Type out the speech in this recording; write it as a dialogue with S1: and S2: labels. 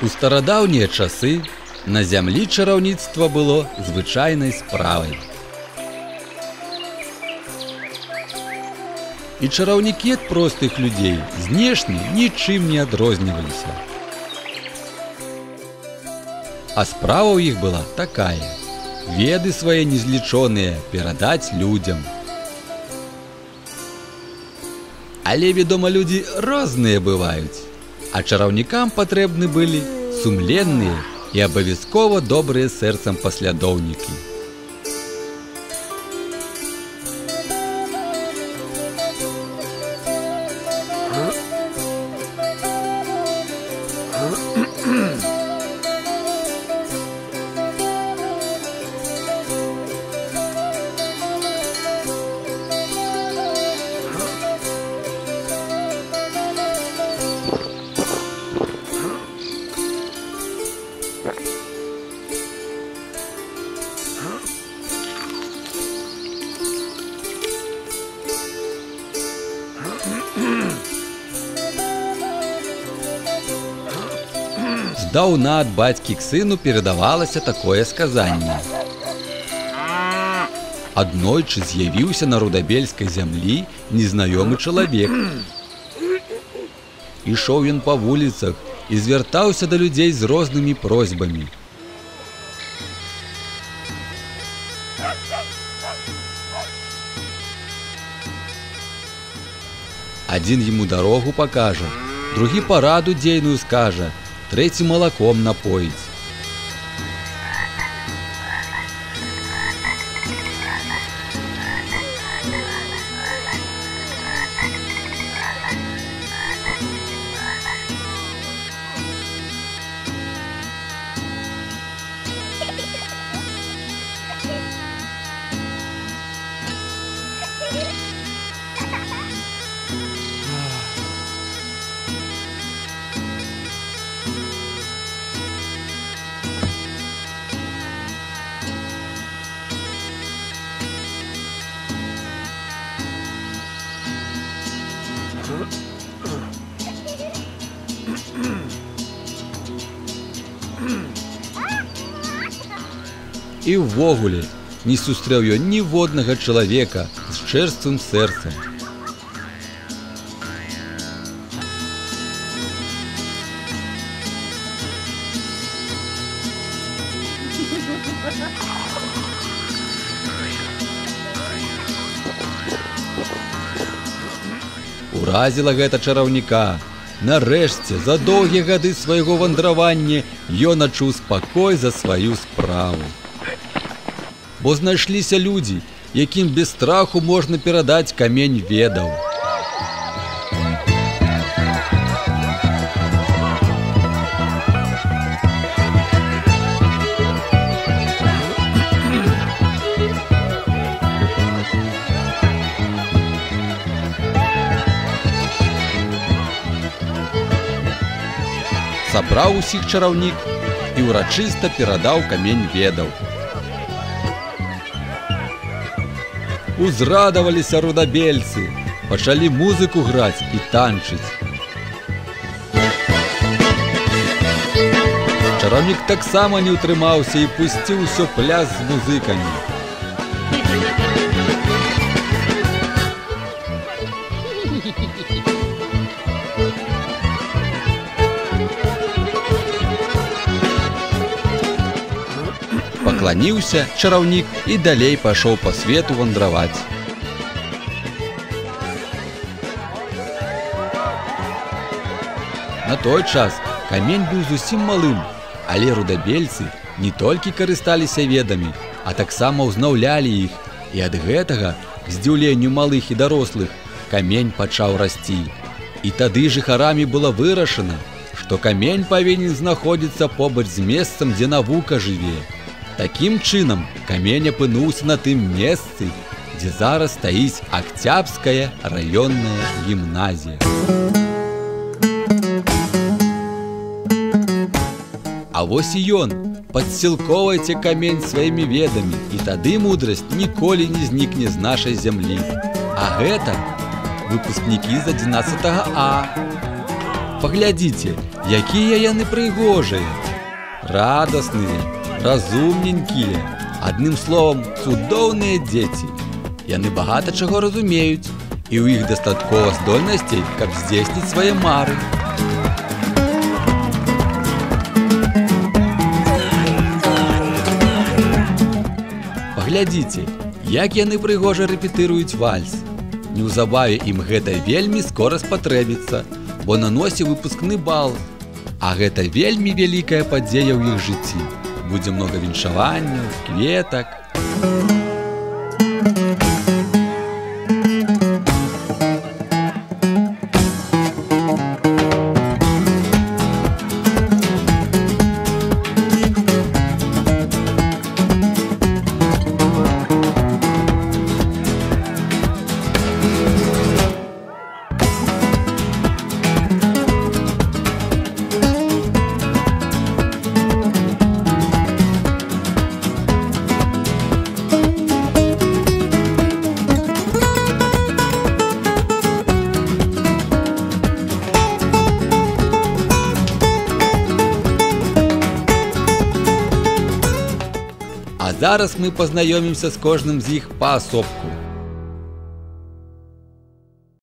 S1: У старадаўнія часы на зямлі чараўніцтва было звычайнай справай. І чараўнікі ад простых людзей знешне нічым не адрозніваліся. А справа ў іх была такая: веды свае незлічоныя перадаць людзям. Але, вядома, людзі розныя бываюць, а чараўнікам патрэбны былі сумленныя і абавязкова добрыя сэрцам паслядоўнікі. Здаўна ад бацькі к сыну перадавалася такое сказанне. Аднойчы з'явіўся на рудабельскай зямлі незнаёмы чалавек. Ішоў ён па вуліцах і звяртаўся да людзей з рознымі просьбамі. Адзін яму дарогу пакажа, другі параду дзейную скажа, трэці малаком напоіць. І ўвогуле не сустрэў ён ніводнага чалавека з чэрствым сэрцам. Уразіла гэта чараўніка. Нарэшце, за доўгія гады свайго вандравання ён адчуў спакой за сваю справу. Бо знайшліся людзі, якім без страху можна перадаць камень ведаў. Сабраў усіх чараўнік і ўрачыста перадаў камень ведаў. Узрадаваліся рудабельцы, пачалі музыку граць і танчыць. Чараўнік таксама не ўтрымаўся і пусціў усё пляс з музыкамі. Пакланіўся чараўнік і далей пайшоў па свету вандраваць. На той час камень быў зусім малым, але рудабельцы не толькі карысталіся ведамі, а таксама ўзнаўлялі іх, і ад гэтага, к здзіўленню малых і дарослых, камень пачаў расці. І тады жыхарамі было вырашана, што камень павінен знаходзіцца побач з месцам, дзе навука жыве. Такім чынам камень апынуўся на тым месцы, дзе зараз стаіць Акцябрская раённая гімназія. А вось і ён, падсілкоўвайце камень сваімі ведамі, і тады мудрасць ніколі не знікне з нашай зямлі. А гэта выпускнікі з 11 А. Паглядзіце, Якія яны прыгожыя, радасныя, разумненькія, адным словам, цудоўныя дзеці. Яны багата чаго разумеюць, і ў іх дастаткова здольнасцей, каб здзейсніць свае мары. Паглядзіце, як яны прыгожа рэпетыруюць вальс. Неўзабаве ім гэта вельмі скора спатрэбіцца, бо на носе выпускны бал. А гэта вельмі вялікая падзея ў іх жыцці. Будзе многа віншаванняў, кветак. А зараз мы пазнаёмімся з кожным з іх паасобку.